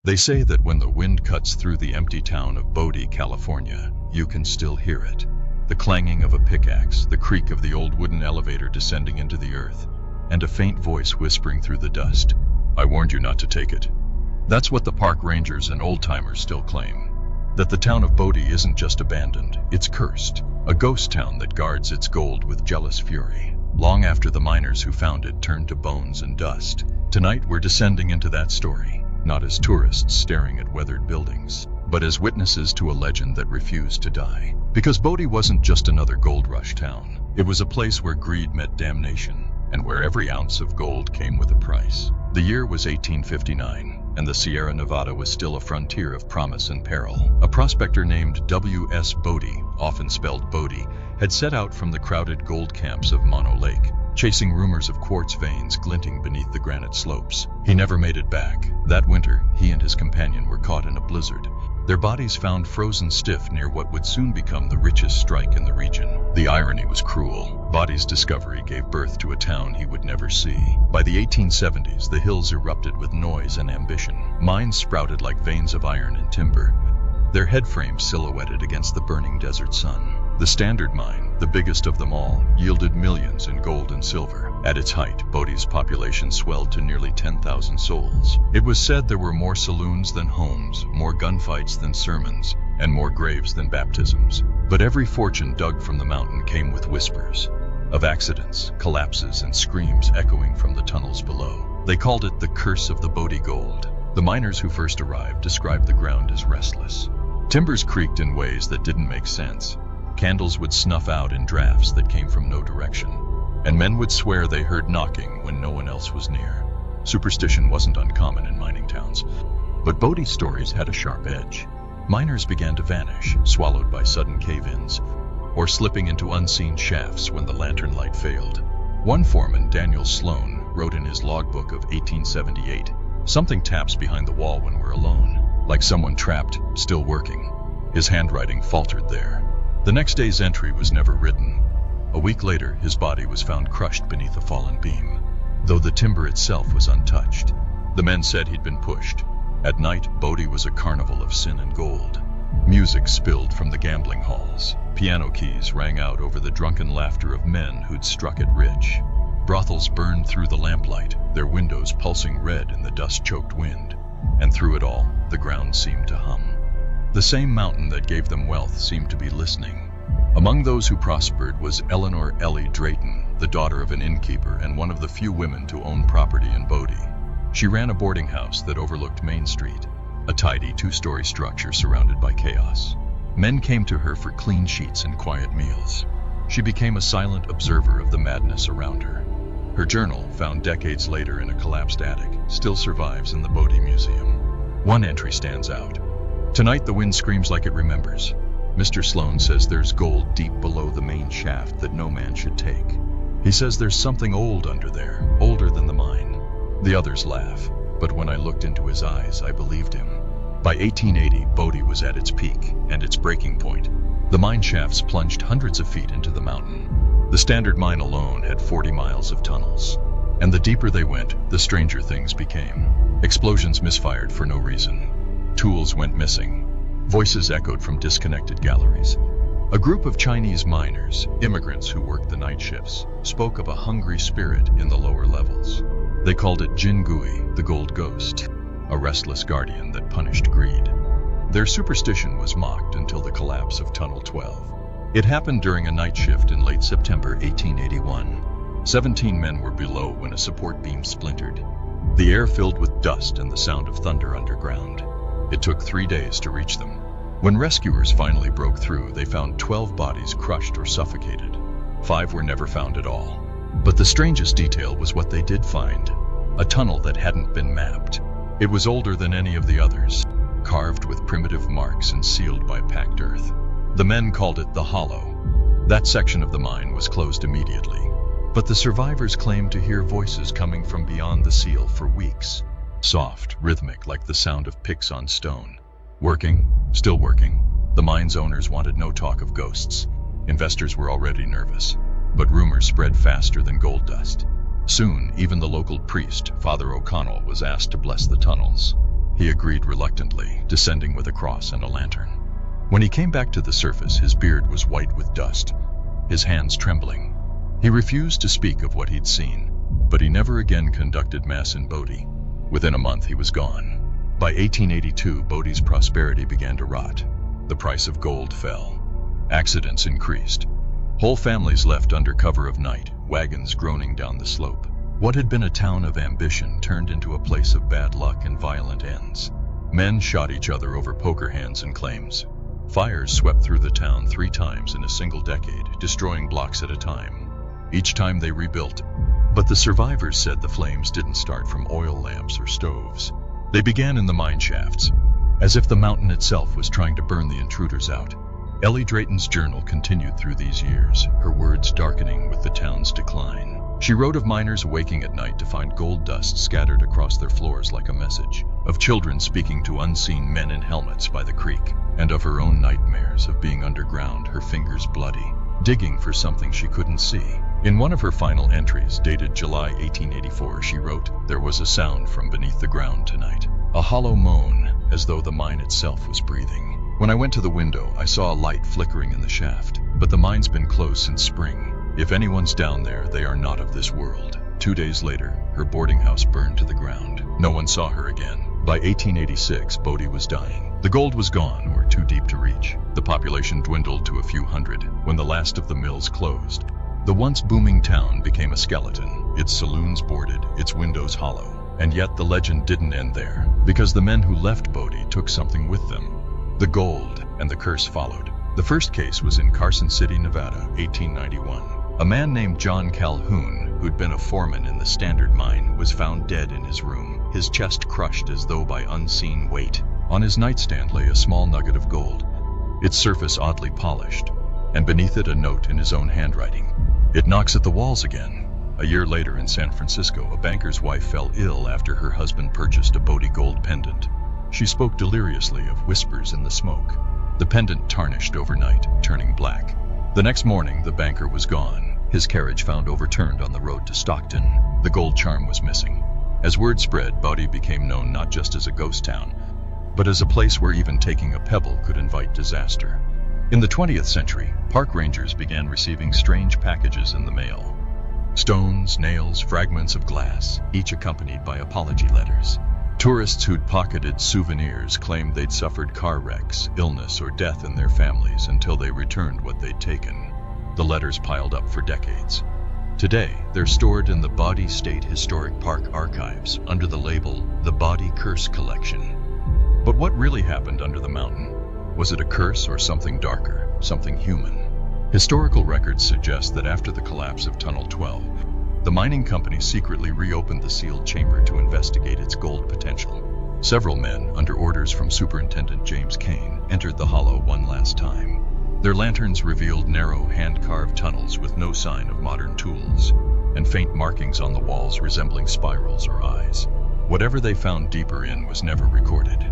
They say that when the wind cuts through the empty town of Bodey, California, you can still hear it. The clanging of a pickaxe, the creak of the old wooden elevator descending into the earth, and a faint voice whispering through the dust, "I warned you not to take it." That's what the park rangers and old-timers still claim. That the town of Bodey isn't just abandoned, it's cursed. A ghost town that guards its gold with jealous fury, long after the miners who found it turned to bones and dust. Tonight we're descending into that story, not as tourists staring at weathered buildings, but as witnesses to a legend that refused to die. Because Bodey wasn't just another gold rush town. It was a place where greed met damnation, and where every ounce of gold came with a price. The year was 1859, and the Sierra Nevada was still a frontier of promise and peril. A prospector named W.S. Bodey, often spelled Bodey, had set out from the crowded gold camps of Mono Lake, chasing rumors of quartz veins glinting beneath the granite slopes. He never made it back. That winter, he and his companion were caught in a blizzard, their bodies found frozen stiff near what would soon become the richest strike in the region. The irony was cruel. Bodey's discovery gave birth to a town he would never see. By the 1870s, the hills erupted with noise and ambition. Mines sprouted like veins of iron and timber, their headframes silhouetted against the burning desert sun. The Standard Mine, the biggest of them all, yielded millions in gold and silver. At its height, Bodey's population swelled to nearly 10,000 souls. It was said there were more saloons than homes, more gunfights than sermons, and more graves than baptisms. But every fortune dug from the mountain came with whispers of accidents, collapses, and screams echoing from the tunnels below. They called it the curse of the Bodey gold. The miners who first arrived described the ground as restless. Timbers creaked in ways that didn't make sense. Candles would snuff out in drafts that came from no direction, and men would swear they heard knocking when no one else was near. Superstition wasn't uncommon in mining towns, but Bodey's stories had a sharp edge. Miners began to vanish, swallowed by sudden cave-ins, or slipping into unseen shafts when the lantern light failed. One foreman, Daniel Sloan, wrote in his logbook of 1878, "Something taps behind the wall when we're alone, like someone trapped, still working." His handwriting faltered there. The next day's entry was never written. A week later, his body was found crushed beneath a fallen beam, though the timber itself was untouched. The men said he'd been pushed. At night, Bodey was a carnival of sin and gold. Music spilled from the gambling halls. Piano keys rang out over the drunken laughter of men who'd struck it rich. Brothels burned through the lamplight, their windows pulsing red in the dust-choked wind. And through it all, the ground seemed to hum. The same mountain that gave them wealth seemed to be listening. Among those who prospered was Eleanor Ellie Drayton, the daughter of an innkeeper and one of the few women to own property in Bodey. She ran a boarding house that overlooked Main Street, a tidy two-story structure surrounded by chaos. Men came to her for clean sheets and quiet meals. She became a silent observer of the madness around her. Her journal, found decades later in a collapsed attic, still survives in the Bodey Museum. One entry stands out. "Tonight the wind screams like it remembers. Mr. Sloan says there's gold deep below the main shaft that no man should take. He says there's something old under there, older than the mine." The others laugh, but when I looked into his eyes, I believed him. By 1880, Bodey was at its peak and its breaking point. The mine shafts plunged hundreds of feet into the mountain. The Standard Mine alone had 40 miles of tunnels. And the deeper they went, the stranger things became. Explosions misfired for no reason. Tools went missing. Voices echoed from disconnected galleries. A group of Chinese miners, immigrants who worked the night shifts, spoke of a hungry spirit in the lower levels. They called it Jin Gui, the gold ghost, a restless guardian that punished greed. Their superstition was mocked until the collapse of Tunnel 12. It happened during a night shift in late September 1881. 17 men were below when a support beam splintered. The air filled with dust and the sound of thunder underground. It took 3 days to reach them. When rescuers finally broke through, they found 12 bodies crushed or suffocated. 5 were never found at all. But the strangest detail was what they did find: a tunnel that hadn't been mapped. It was older than any of the others, carved with primitive marks and sealed by packed earth. The men called it the Hollow. That section of the mine was closed immediately. But the survivors claimed to hear voices coming from beyond the seal for weeks. Soft, rhythmic, like the sound of picks on stone. Working, still working. The mine's owners wanted no talk of ghosts. Investors were already nervous. But rumors spread faster than gold dust. Soon, even the local priest, Father O'Connell, was asked to bless the tunnels. He agreed reluctantly, descending with a cross and a lantern. When he came back to the surface, his beard was white with dust, his hands trembling. He refused to speak of what he'd seen, but he never again conducted mass in Bodey. Within a month, he was gone. By 1882, Bodey's prosperity began to rot. The price of gold fell. Accidents increased. Whole families left under cover of night, wagons groaning down the slope. What had been a town of ambition turned into a place of bad luck and violent ends. Men shot each other over poker hands and claims. Fires swept through the town 3 times in a single decade, destroying blocks at a time. Each time they rebuilt. But the survivors said the flames didn't start from oil lamps or stoves. They began in the mineshafts, as if the mountain itself was trying to burn the intruders out. Ellie Drayton's journal continued through these years, her words darkening with the town's decline. She wrote of miners waking at night to find gold dust scattered across their floors like a message, of children speaking to unseen men in helmets by the creek, and of her own nightmares of being underground, her fingers bloody, digging for something she couldn't see. In one of her final entries, dated July 1884, she wrote, "There was a sound from beneath the ground tonight, a hollow moan, as though the mine itself was breathing. When I went to the window, I saw a light flickering in the shaft, but the mine's been closed since spring. If anyone's down there, they are not of this world." 2 days later, her boarding house burned to the ground. No one saw her again. By 1886, Bodey was dying. The gold was gone or too deep to reach. The population dwindled to a few hundred when the last of the mills closed. The once booming town became a skeleton, its saloons boarded, its windows hollow. And yet the legend didn't end there, because the men who left Bodey took something with them. The gold, and the curse followed. The first case was in Carson City, Nevada, 1891. A man named John Calhoun, who'd been a foreman in the Standard Mine, was found dead in his room, his chest crushed as though by unseen weight. On his nightstand lay a small nugget of gold, its surface oddly polished, and beneath it a note in his own handwriting. "It knocks at the walls again." A year later in San Francisco, a banker's wife fell ill after her husband purchased a Bodey gold pendant. She spoke deliriously of whispers in the smoke. The pendant tarnished overnight, turning black. The next morning, the banker was gone, his carriage found overturned on the road to Stockton. The gold charm was missing. As word spread, Bodey became known not just as a ghost town, but as a place where even taking a pebble could invite disaster. In the 20th century, park rangers began receiving strange packages in the mail. Stones, nails, fragments of glass, each accompanied by apology letters. Tourists who'd pocketed souvenirs claimed they'd suffered car wrecks, illness, or death in their families until they returned what they'd taken. The letters piled up for decades. Today, they're stored in the Bodey State Historic Park archives under the label the Bodie Curse Collection. But what really happened under the mountain? Was it a curse or something darker, something human? Historical records suggest that after the collapse of Tunnel 12, the mining company secretly reopened the sealed chamber to investigate its gold potential. Several men, under orders from Superintendent James Kane, entered the hollow one last time. Their lanterns revealed narrow, hand-carved tunnels with no sign of modern tools, and faint markings on the walls resembling spirals or eyes. Whatever they found deeper in was never recorded.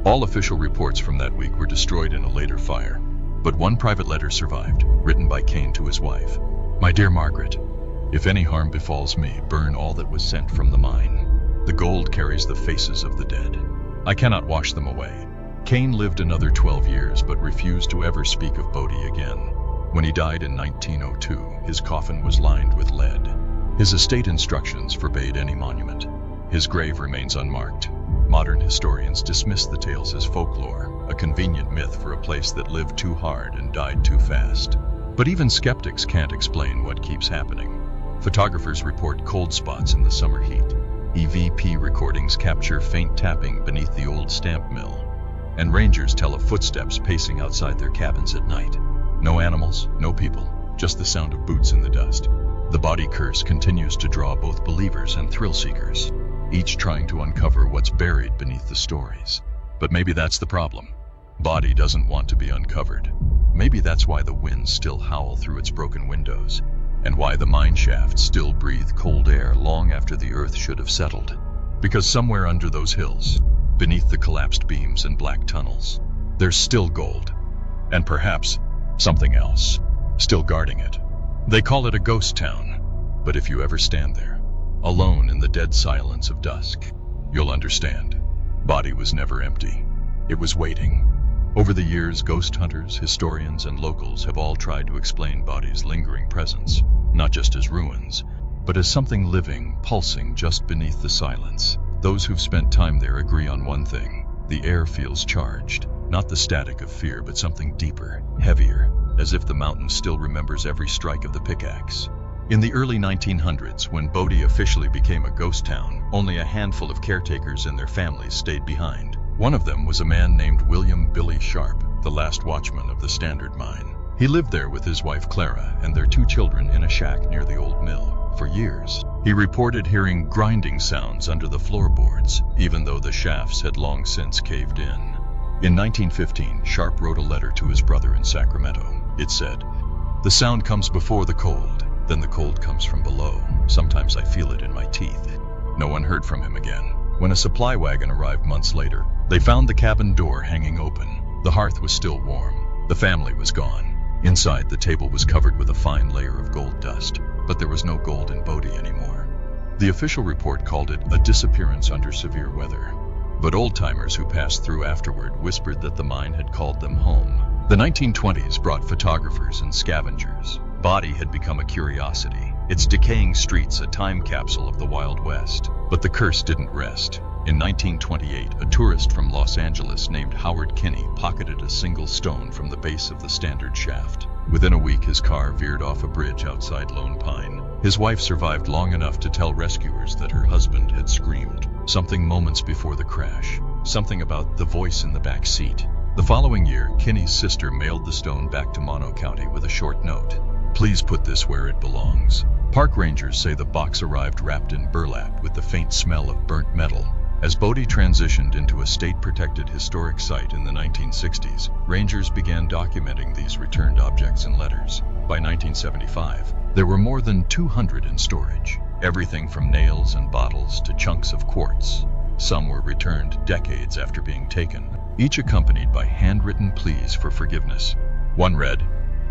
All official reports from that week were destroyed in a later fire, but one private letter survived, written by Kane to his wife. "My dear Margaret, if any harm befalls me, burn all that was sent from the mine. The gold carries the faces of the dead. I cannot wash them away." Kane lived another 12 years, but refused to ever speak of Bodey again. When he died in 1902, his coffin was lined with lead. His estate instructions forbade any monument. His grave remains unmarked. Modern historians dismiss the tales as folklore, a convenient myth for a place that lived too hard and died too fast. But even skeptics can't explain what keeps happening. Photographers report cold spots in the summer heat. EVP recordings capture faint tapping beneath the old stamp mill. And rangers tell of footsteps pacing outside their cabins at night. No animals, no people, just the sound of boots in the dust. The Bodie Curse continues to draw both believers and thrill seekers, each trying to uncover what's buried beneath the stories. But maybe that's the problem. Bodey doesn't want to be uncovered. Maybe that's why the winds still howl through its broken windows, and why the mineshafts still breathe cold air long after the earth should have settled. Because somewhere under those hills, beneath the collapsed beams and black tunnels, there's still gold, and perhaps something else, still guarding it. They call it a ghost town, but if you ever stand there, alone in the dead silence of dusk, you'll understand. Bodey was never empty. It was waiting. Over the years, ghost hunters, historians, and locals have all tried to explain Bodey's lingering presence, not just as ruins, but as something living, pulsing just beneath the silence. Those who've spent time there agree on one thing: the air feels charged, not the static of fear, but something deeper, heavier, as if the mountain still remembers every strike of the pickaxe. In the early 1900s, when Bodey officially became a ghost town, only a handful of caretakers and their families stayed behind. One of them was a man named William Billy Sharp, the last watchman of the Standard Mine. He lived there with his wife Clara and their 2 children in a shack near the old mill. For years, he reported hearing grinding sounds under the floorboards, even though the shafts had long since caved in. In 1915, Sharp wrote a letter to his brother in Sacramento. It said, "The sound comes before the cold, then the cold comes from below. Sometimes I feel it in my teeth." No one heard from him again. When a supply wagon arrived months later, they found the cabin door hanging open. The hearth was still warm. The family was gone. Inside, the table was covered with a fine layer of gold dust, but there was no gold in Bodey anymore. The official report called it a disappearance under severe weather. But old-timers who passed through afterward whispered that the mine had called them home. The 1920s brought photographers and scavengers. Bodey had become a curiosity, its decaying streets a time capsule of the Wild West. But the curse didn't rest. In 1928, a tourist from Los Angeles named Howard Kinney pocketed a single stone from the base of the Standard shaft. Within a week, his car veered off a bridge outside Lone Pine. His wife survived long enough to tell rescuers that her husband had screamed something moments before the crash, something about the voice in the back seat. The following year, Kinney's sister mailed the stone back to Mono County with a short note: "Please put this where it belongs." Park rangers say the box arrived wrapped in burlap with the faint smell of burnt metal. As Bodey transitioned into a state-protected historic site in the 1960s, rangers began documenting these returned objects in letters. By 1975, there were more than 200 in storage, everything from nails and bottles to chunks of quartz. Some were returned decades after being taken, each accompanied by handwritten pleas for forgiveness. One read,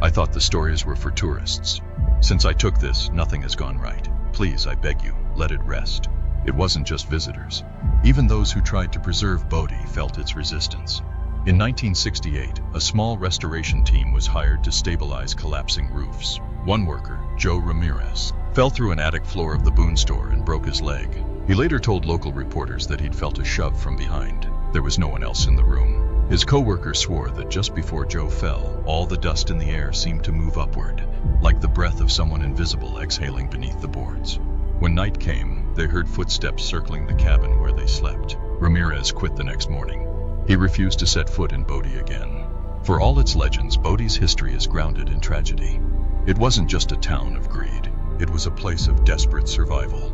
"I thought the stories were for tourists. Since I took this, nothing has gone right. Please, I beg you, let it rest." It wasn't just visitors. Even those who tried to preserve Bodey felt its resistance. In 1968, a small restoration team was hired to stabilize collapsing roofs. One worker, Joe Ramirez, fell through an attic floor of the Boone store and broke his leg. He later told local reporters that he'd felt a shove from behind. There was no one else in the room. His co-worker swore that just before Joe fell, all the dust in the air seemed to move upward, like the breath of someone invisible exhaling beneath the boards. When night came, they heard footsteps circling the cabin where they slept. Ramirez quit the next morning. He refused to set foot in Bodey again. For all its legends, Bodey's history is grounded in tragedy. It wasn't just a town of greed. It was a place of desperate survival.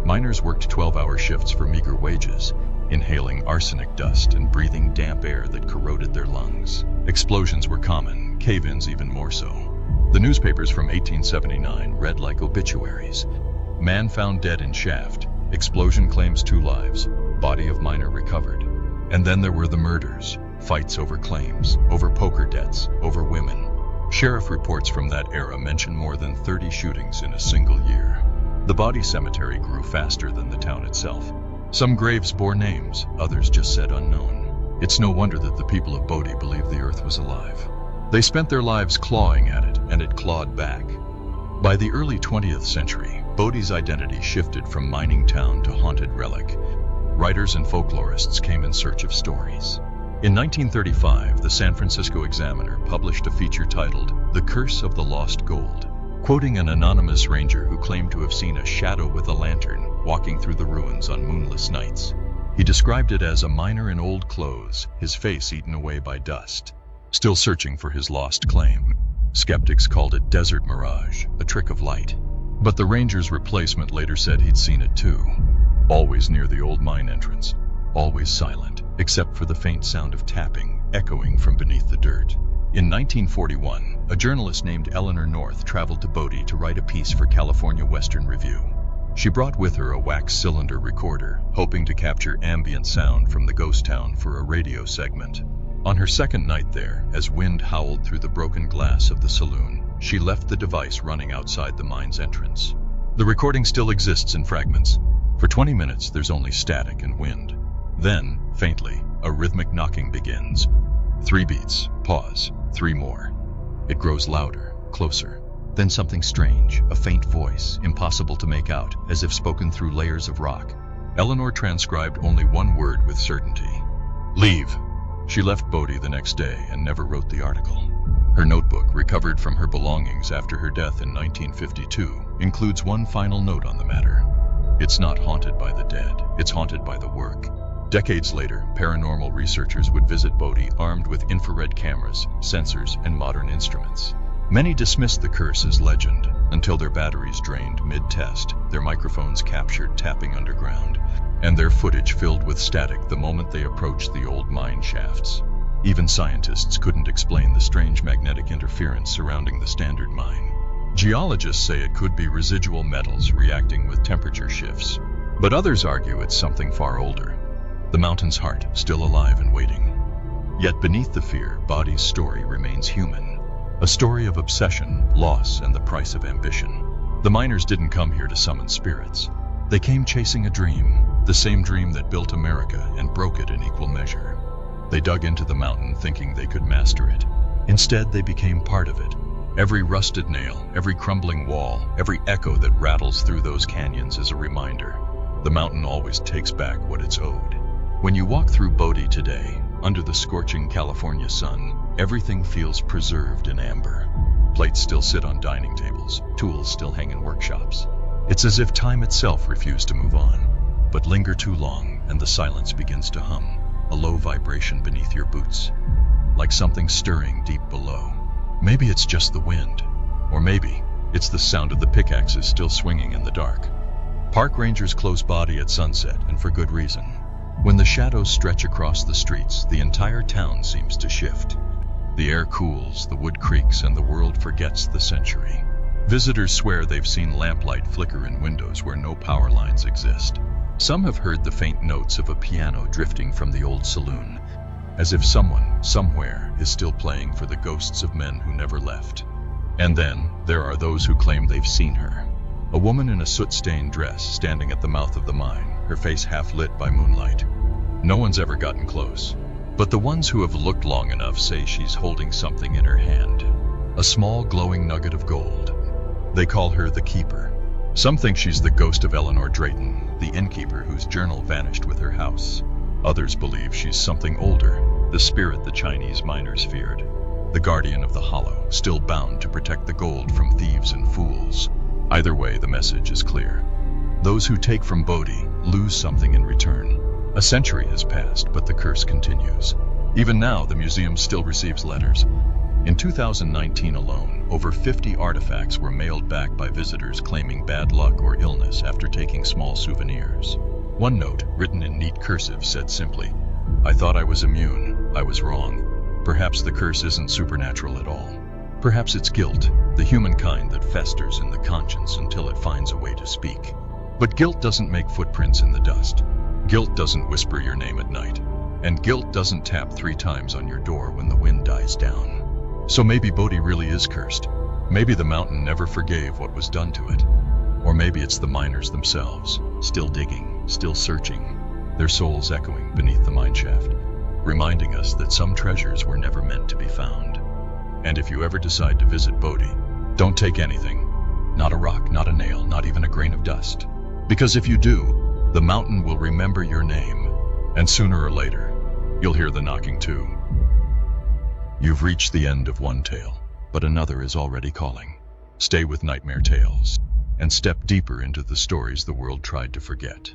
Miners worked 12-hour shifts for meager wages, inhaling arsenic dust and breathing damp air that corroded their lungs. Explosions were common, cave-ins even more so. The newspapers from 1879 read like obituaries. Man found dead in shaft. Explosion claims 2 lives. Body of miner recovered. And then there were the murders. Fights over claims, over poker debts, over women. Sheriff reports from that era mention more than 30 shootings in a single year. The body cemetery grew faster than the town itself. Some graves bore names, others just said unknown. It's no wonder that the people of Bodey believed the earth was alive. They spent their lives clawing at it, and it clawed back. By the early 20th century, Bodey's identity shifted from mining town to haunted relic. Writers and folklorists came in search of stories. In 1935, the San Francisco Examiner published a feature titled "The Curse of the Lost Gold," quoting an anonymous ranger who claimed to have seen a shadow with a lantern walking through the ruins on moonless nights. He described it as a miner in old clothes, his face eaten away by dust, still searching for his lost claim. Skeptics called it desert mirage, a trick of light. But the ranger's replacement later said he'd seen it too. Always near the old mine entrance, always silent, except for the faint sound of tapping echoing from beneath the dirt. In 1941, a journalist named Eleanor North traveled to Bodey to write a piece for California Western Review. She brought with her a wax cylinder recorder, hoping to capture ambient sound from the ghost town for a radio segment. On her second night there, as wind howled through the broken glass of the saloon, she left the device running outside the mine's entrance. The recording still exists in fragments. For 20 minutes, there's only static and wind. Then, Faintly, a rhythmic knocking begins. 3 beats, pause, 3 more. It grows louder, closer. Then something strange, a faint voice, impossible to make out, as if spoken through layers of rock. Eleanor transcribed only one word with certainty. Leave. She left Bodie the next day and never wrote the article. Her notebook, recovered from her belongings after her death in 1952, includes one final note on the matter. It's not haunted by the dead, it's haunted by the work. Decades later, paranormal researchers would visit Bodie armed with infrared cameras, sensors, and modern instruments. Many dismissed the curse as legend, until their batteries drained mid-test, their microphones captured tapping underground, and their footage filled with static the moment they approached the old mine shafts. Even scientists couldn't explain the strange magnetic interference surrounding the standard mine. Geologists say it could be residual metals reacting with temperature shifts, but others argue it's something far older. The mountain's heart, still alive and waiting. Yet beneath the fear, Bodie's story remains human. A story of obsession, loss, and the price of ambition. The miners didn't come here to summon spirits. They came chasing a dream, the same dream that built America and broke it in equal measure. They dug into the mountain thinking they could master it. Instead, they became part of it. Every rusted nail, every crumbling wall, every echo that rattles through those canyons is a reminder. The mountain always takes back what it's owed. When you walk through Bodie today, under the scorching California sun, everything feels preserved in amber. Plates still sit on dining tables, tools still hang in workshops. It's as if time itself refused to move on. But linger too long, and the silence begins to hum, a low vibration beneath your boots, like something stirring deep below. Maybe it's just the wind, or maybe it's the sound of the pickaxes still swinging in the dark. Park rangers close Bodie at sunset, and for good reason. When the shadows stretch across the streets, the entire town seems to shift. The air cools, the wood creaks, and the world forgets the century. Visitors swear they've seen lamplight flicker in windows where no power lines exist. Some have heard the faint notes of a piano drifting from the old saloon, as if someone, somewhere, is still playing for the ghosts of men who never left. And then, there are those who claim they've seen her. A woman in a soot-stained dress standing at the mouth of the mine, her face half lit by moonlight. No one's ever gotten close, but the ones who have looked long enough say she's holding something in her hand. A small glowing nugget of gold. They call her the Keeper. Some think she's the ghost of Eleanor Drayton, the innkeeper whose journal vanished with her house. Others believe she's something older, the spirit the Chinese miners feared. The guardian of the hollow, still bound to protect the gold from thieves and fools. Either way, the message is clear. Those who take from Bodie lose something in return. A century has passed, but the curse continues. Even now, the museum still receives letters. In 2019 alone, over 50 artifacts were mailed back by visitors claiming bad luck or illness after taking small souvenirs. One note, written in neat cursive, said simply, "I thought I was immune. I was wrong. Perhaps the curse isn't supernatural at all. Perhaps it's guilt, the human kind that festers in the conscience until it finds a way to speak." But guilt doesn't make footprints in the dust. Guilt doesn't whisper your name at night. And guilt doesn't tap 3 times on your door when the wind dies down. So maybe Bodie really is cursed. Maybe the mountain never forgave what was done to it. Or maybe it's the miners themselves, still digging, still searching, their souls echoing beneath the mineshaft, reminding us that some treasures were never meant to be found. And if you ever decide to visit Bodie, don't take anything. Not a rock, not a nail, not even a grain of dust. Because if you do, the mountain will remember your name, and sooner or later, you'll hear the knocking too. You've reached the end of one tale, but another is already calling. Stay with Nightmare Tales, and step deeper into the stories the world tried to forget.